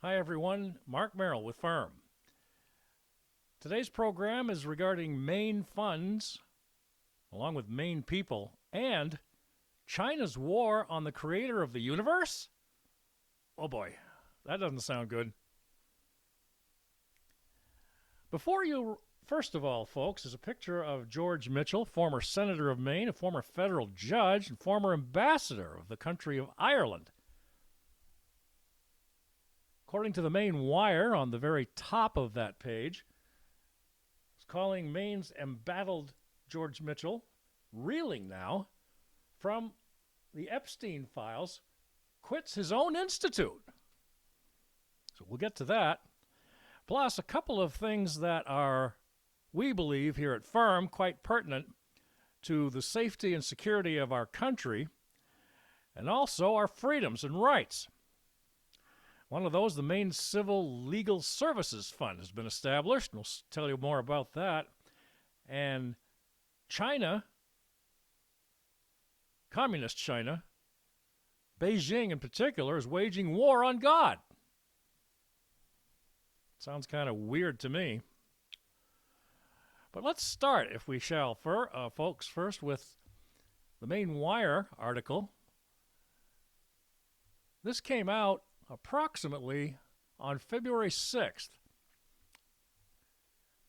Hi everyone, Mark Merrill with Firm. Today's program is regarding Maine funds, along with Maine people, and China's war on the creator of the universe? Oh boy, that doesn't sound good. First of all, folks, is a picture of George Mitchell, former senator of Maine, a former federal judge, and former ambassador of the country of Ireland. According to the Maine Wire, on the very top of that page, it's calling Maine's embattled George Mitchell, reeling now from the Epstein Files, quits his own institute. So we'll get to that. Plus, a couple of things that are, we believe here at Firm, quite pertinent to the safety and security of our country, and also our freedoms and rights. One of those, the Maine Civil Legal Services Fund, has been established. We'll tell you more about that. And China, Communist China, Beijing in particular, is waging war on God. Sounds kind of weird to me. But let's start, if we shall, folks, first with the Maine Wire article. This came out approximately on February 6th.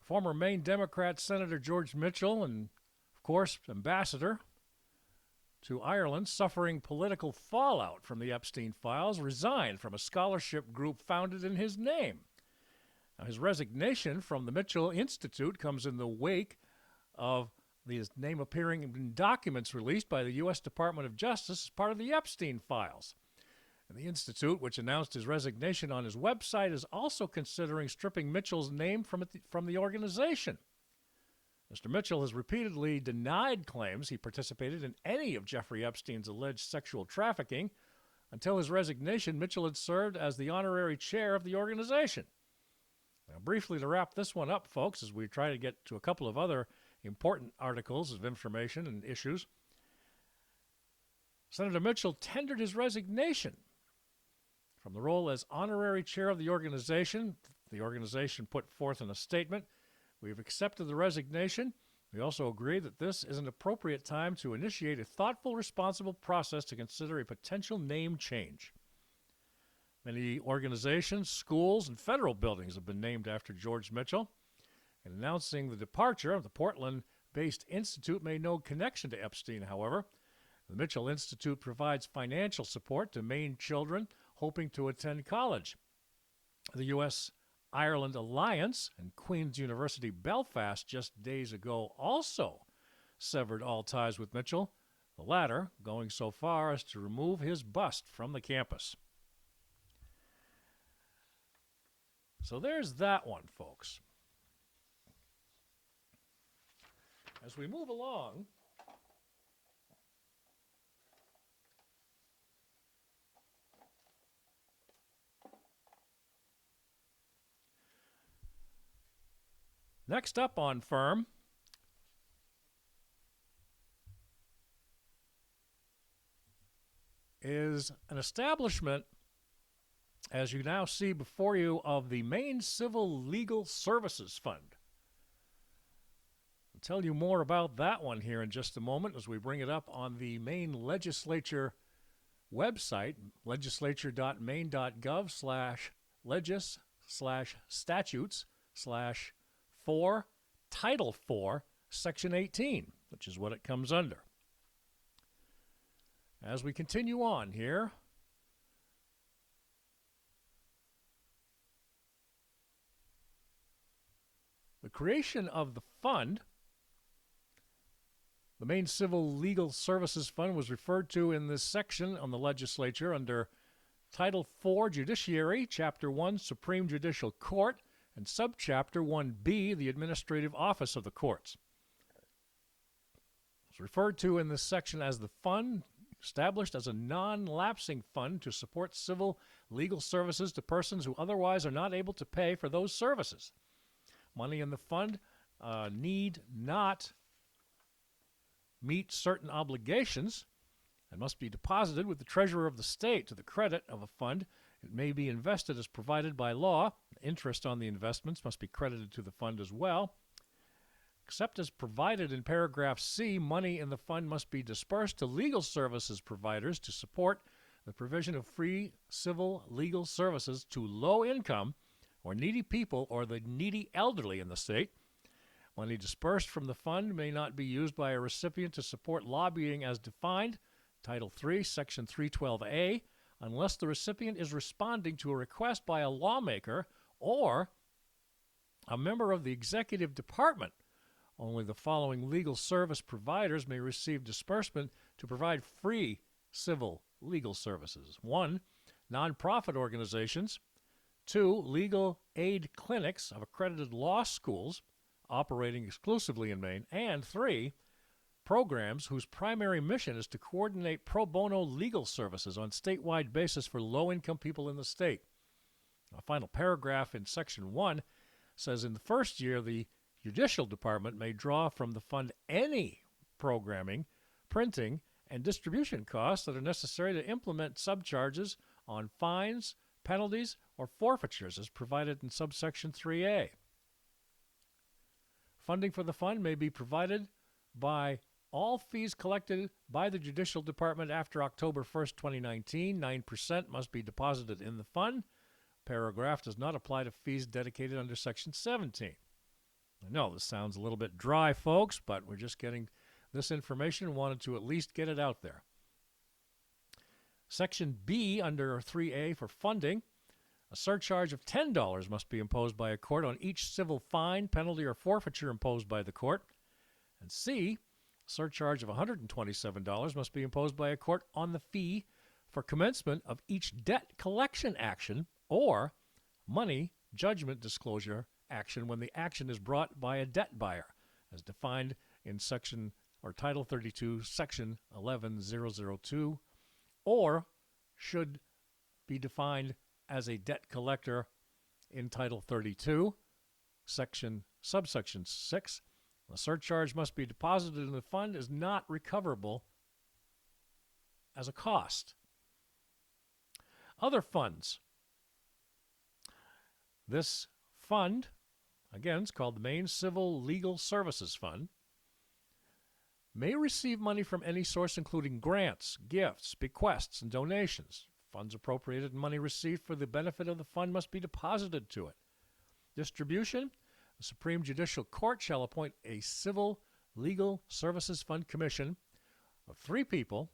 Former Maine Democrat Senator George Mitchell, and of course, ambassador to Ireland, suffering political fallout from the Epstein Files, resigned from a scholarship group founded in his name. Now, his resignation from the Mitchell Institute comes in the wake of his name appearing in documents released by the U.S. Department of Justice as part of the Epstein Files. And the Institute, which announced his resignation on his website, is also considering stripping Mitchell's name from the organization. Mr. Mitchell has repeatedly denied claims he participated in any of Jeffrey Epstein's alleged sexual trafficking. Until his resignation, Mitchell had served as the honorary chair of the organization. Now, briefly to wrap this one up, folks, as we try to get to a couple of other important articles of information and issues, Senator Mitchell tendered his resignation from the role as honorary chair of the organization. The organization put forth in a statement, "We have accepted the resignation. We also agree that this is an appropriate time to initiate a thoughtful, responsible process to consider a potential name change." Many organizations, schools, and federal buildings have been named after George Mitchell. In announcing the departure, the Portland-based institute made no connection to Epstein, however. The Mitchell Institute provides financial support to Maine children hoping to attend college. The U.S.-Ireland Alliance and Queen's University Belfast just days ago also severed all ties with Mitchell, the latter going so far as to remove his bust from the campus. So there's that one, folks. As we move along, next up on Firm is an establishment, as you now see before you, of the Maine Civil Legal Services Fund. I'll tell you more about that one here in just a moment as we bring it up on the Maine Legislature website, legislature.maine.gov/legis/statutes/4 Title 4, Section 18, which is what it comes under. As we continue on here, the creation of the fund, the Maine Civil Legal Services Fund, was referred to in this section on the legislature under Title 4 Judiciary, Chapter 1 Supreme Judicial Court, and Subchapter 1B, the Administrative Office of the Courts. It's referred to in this section as the fund, established as a non-lapsing fund to support civil legal services to persons who otherwise are not able to pay for those services. Money in the fund need not meet certain obligations and must be deposited with the treasurer of the state to the credit of a fund It may be invested as provided by law. Interest on the investments must be credited to the fund as well. Except as provided in paragraph C, money in the fund must be dispersed to legal services providers to support the provision of free civil legal services to low-income or needy people or the needy elderly in the state. Money dispersed from the fund may not be used by a recipient to support lobbying as defined, Title 3, Section 312A, unless the recipient is responding to a request by a lawmaker or a member of the executive department. Only the following legal service providers may receive disbursement to provide free civil legal services. 1. Nonprofit organizations. 2. Legal aid clinics of accredited law schools operating exclusively in Maine. And 3. Programs whose primary mission is to coordinate pro bono legal services on a statewide basis for low-income people in the state. A final paragraph in Section 1 says in the first year, the Judicial Department may draw from the fund any programming, printing, and distribution costs that are necessary to implement subcharges on fines, penalties, or forfeitures as provided in subsection 3A. Funding for the fund may be provided by all fees collected by the Judicial Department after October 1st, 2019. 9% must be deposited in the fund. Paragraph does not apply to fees dedicated under Section 17. I know this sounds a little bit dry, folks, but we're just getting this information and wanted to at least get it out there. Section B under 3A for funding, a surcharge of $10 must be imposed by a court on each civil fine, penalty, or forfeiture imposed by the court. And C, a surcharge of $127 must be imposed by a court on the fee for commencement of each debt collection action or money judgment disclosure action when the action is brought by a debt buyer, as defined in Section or Title 32, Section 11002, or should be defined as a debt collector in Title 32, subsection 6. The surcharge must be deposited in the fund is not recoverable as a cost. Other funds. This fund, again, it's called the Maine Civil Legal Services Fund, may receive money from any source including grants, gifts, bequests, and donations. Funds appropriated and money received for the benefit of the fund must be deposited to it. Distribution. The Supreme Judicial Court shall appoint a Civil Legal Services Fund Commission of 3 people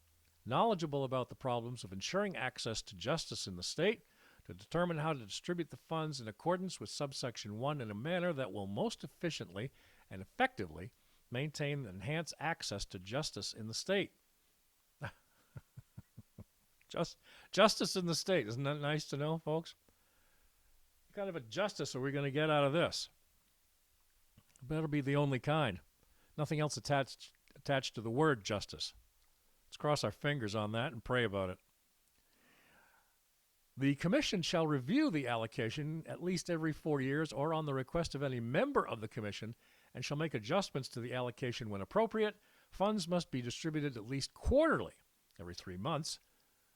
knowledgeable about the problems of ensuring access to justice in the state to determine how to distribute the funds in accordance with subsection 1 in a manner that will most efficiently and effectively maintain and enhance access to justice in the state. Justice in the state. Isn't that nice to know, folks? What kind of a justice are we going to get out of this? It better be the only kind. Nothing else attached to the word justice. Let's cross our fingers on that and pray about it. The Commission shall review the allocation at least every 4 years or on the request of any member of the Commission and shall make adjustments to the allocation when appropriate. Funds must be distributed at least quarterly, every 3 months,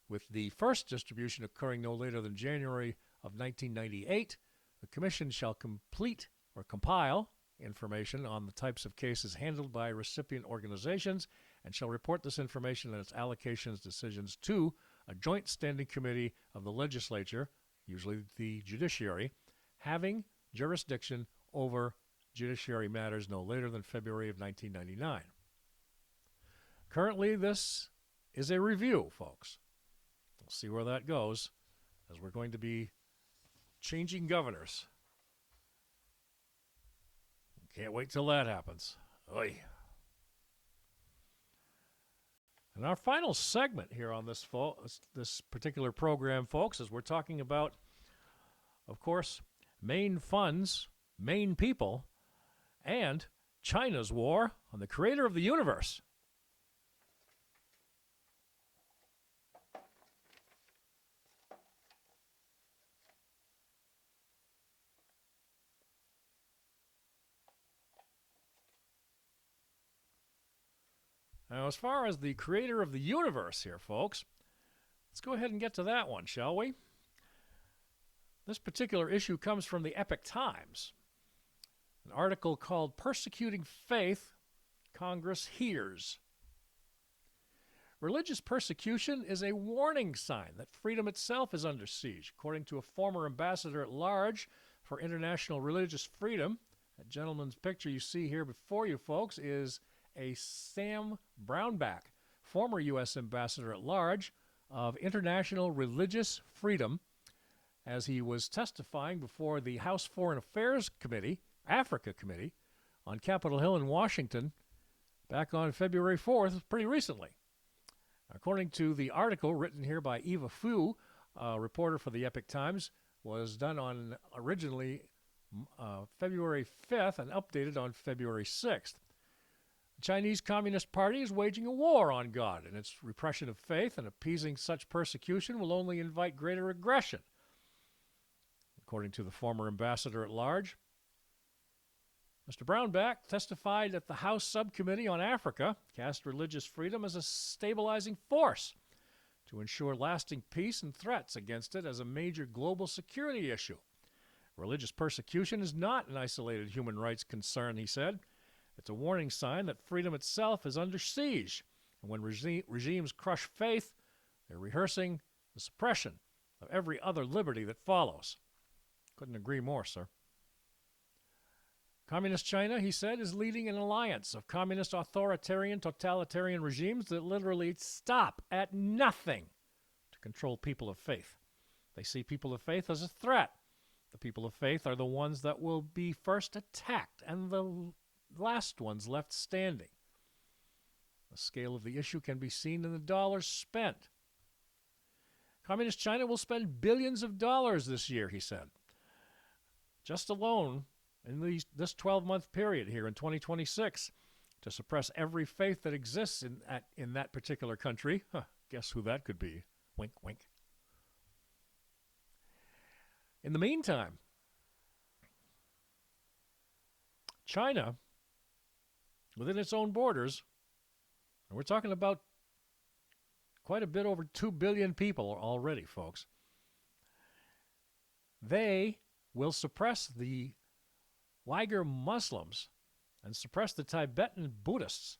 with the first distribution occurring no later than January of 1998. The Commission shall complete or compile information on the types of cases handled by recipient organizations and shall report this information and its allocations decisions to a joint standing committee of the legislature, usually the judiciary, having jurisdiction over judiciary matters no later than February of 1999. Currently, this is a review, folks. We'll see where that goes, as we're going to be changing governors. Can't wait till that happens. Oy. And our final segment here on this particular program, folks, is we're talking about, of course, Maine funds, Maine people, and China's war on the creator of the universe. Now, as far as the creator of the universe here, folks, let's go ahead and get to that one, shall we? This particular issue comes from the Epoch Times, an article called Persecuting Faith, Congress Hears. Religious persecution is a warning sign that freedom itself is under siege, according to a former ambassador at large for international religious freedom. That gentleman's picture you see here before you folks is a Sam Brownback, former U.S. ambassador at large of international religious freedom, as he was testifying before the House Foreign Affairs Committee, Africa Committee, on Capitol Hill in Washington back on February 4th, pretty recently. According to the article written here by Eva Fu, a reporter for the Epoch Times, was done on originally February 5th and updated on February 6th. The Chinese Communist Party is waging a war on God, and its repression of faith and appeasing such persecution will only invite greater aggression. According to the former ambassador at large, Mr. Brownback testified at the House Subcommittee on Africa, cast religious freedom as a stabilizing force to ensure lasting peace and threats against it as a major global security issue. Religious persecution is not an isolated human rights concern, he said. It's a warning sign that freedom itself is under siege, and when regimes crush faith, they're rehearsing the suppression of every other liberty that follows. Couldn't agree more, sir. Communist China, he said, is leading an alliance of communist authoritarian totalitarian regimes that literally stop at nothing to control people of faith. They see people of faith as a threat. The people of faith are the ones that will be first attacked and the last ones left standing. The scale of the issue can be seen in the dollars spent. Communist China will spend billions of dollars this year, he said. Just alone in this 12-month period here in 2026 to suppress every faith that exists in that particular country. Guess who that could be? Wink, wink. In the meantime, China, within its own borders, and we're talking about quite a bit over 2 billion people already, folks, they will suppress the Uyghur Muslims and suppress the Tibetan Buddhists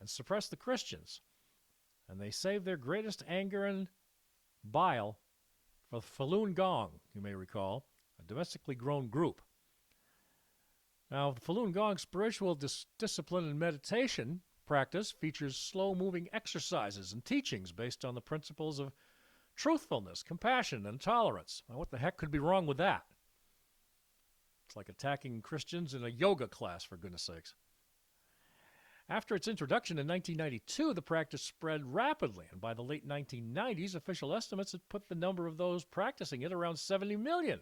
and suppress the Christians. And they save their greatest anger and bile for Falun Gong, you may recall, a domestically grown group. Now, the Falun Gong spiritual discipline and meditation practice features slow-moving exercises and teachings based on the principles of truthfulness, compassion, and tolerance. Now, what the heck could be wrong with that? It's like attacking Christians in a yoga class, for goodness sakes. After its introduction in 1992, the practice spread rapidly, and by the late 1990s, official estimates had put the number of those practicing it around 70 million.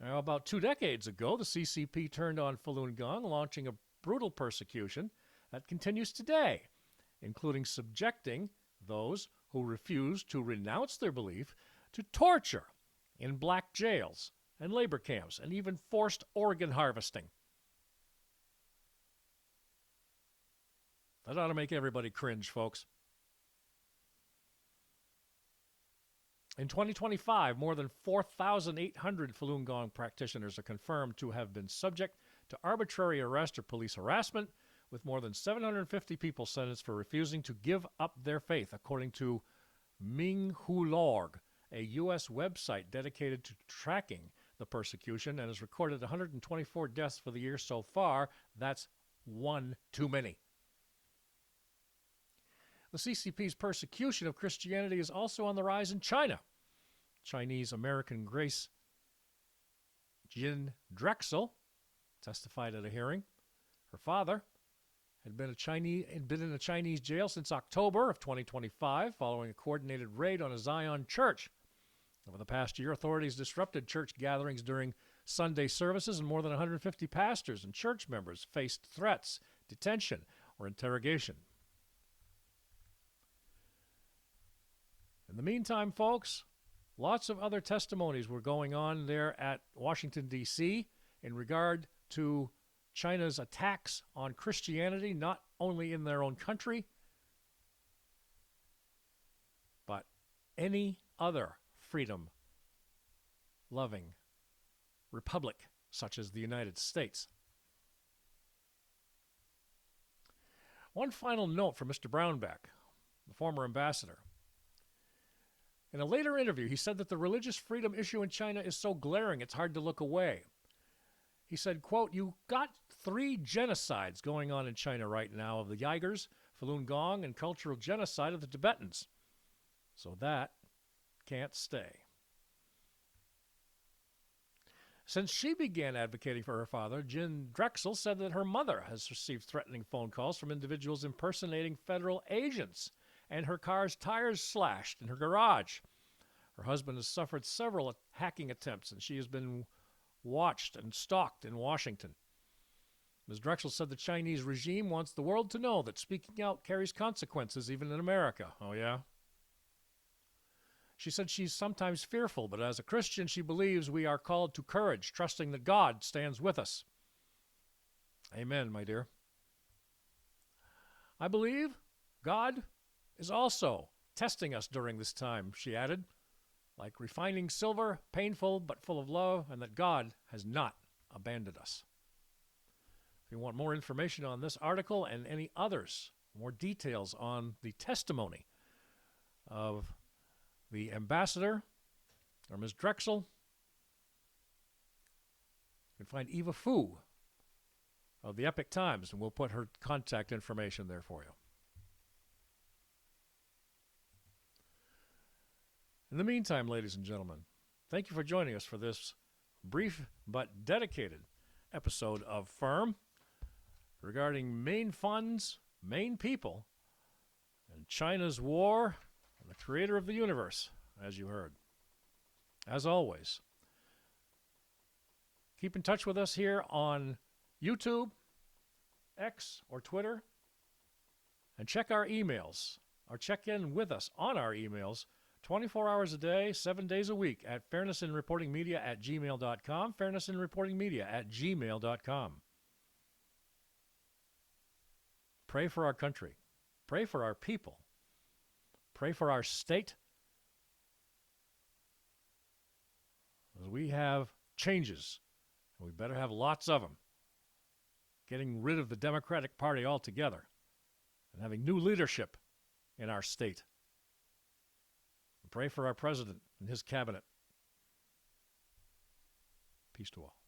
Now, about 2 decades ago, the CCP turned on Falun Gong, launching a brutal persecution that continues today, including subjecting those who refuse to renounce their belief to torture in black jails and labor camps, and even forced organ harvesting. That ought to make everybody cringe, folks. In 2025, more than 4,800 Falun Gong practitioners are confirmed to have been subject to arbitrary arrest or police harassment, with more than 750 people sentenced for refusing to give up their faith, according to Minghulorg, a U.S. website dedicated to tracking the persecution, and has recorded 124 deaths for the year so far. That's one too many. The CCP's persecution of Christianity is also on the rise in China. Chinese-American Grace Jin Drexel testified at a hearing. Her father had been in a Chinese jail since October of 2025 following a coordinated raid on a Zion church. Over the past year, authorities disrupted church gatherings during Sunday services, and more than 150 pastors and church members faced threats, detention, or interrogation. In the meantime, folks, lots of other testimonies were going on there at Washington, D.C. in regard to China's attacks on Christianity, not only in their own country, but any other freedom loving republic such as the United States. One final note from Mr. Brownback, the former ambassador. In a later interview, he said that the religious freedom issue in China is so glaring it's hard to look away. He said, quote, "You got 3 genocides going on in China right now of the Uyghurs, Falun Gong, and cultural genocide of the Tibetans. So that can't stay." Since she began advocating for her father, Jen Drexel said that her mother has received threatening phone calls from individuals impersonating federal agents and her car's tires slashed in her garage. Her husband has suffered several hacking attempts, and she has been watched and stalked in Washington. Ms. Drexel said the Chinese regime wants the world to know that speaking out carries consequences even in America. Oh, yeah? She said she's sometimes fearful, but as a Christian, she believes we are called to courage, trusting that God stands with us. Amen, my dear. I believe God is also testing us during this time, she added, like refining silver, painful but full of love, and that God has not abandoned us. If you want more information on this article and any others, more details on the testimony of the ambassador or Ms. Drexel, you can find Eva Fu of the Epic Times, and we'll put her contact information there for you. In the meantime, ladies and gentlemen, thank you for joining us for this brief but dedicated episode of Firm regarding Maine funds, Maine people, and China's war and the creator of the universe, as you heard. As always, keep in touch with us here on YouTube, X, or Twitter, and check our emails, or check in with us on our emails 24 hours a day, 7 days a week at fairnessinreportingmedia@gmail.com, fairnessinreportingmedia@gmail.com. Pray for our country. Pray for our people. Pray for our state. As we have changes, and we better have lots of them. Getting rid of the Democratic Party altogether and having new leadership in our state. Pray for our president and his cabinet. Peace to all.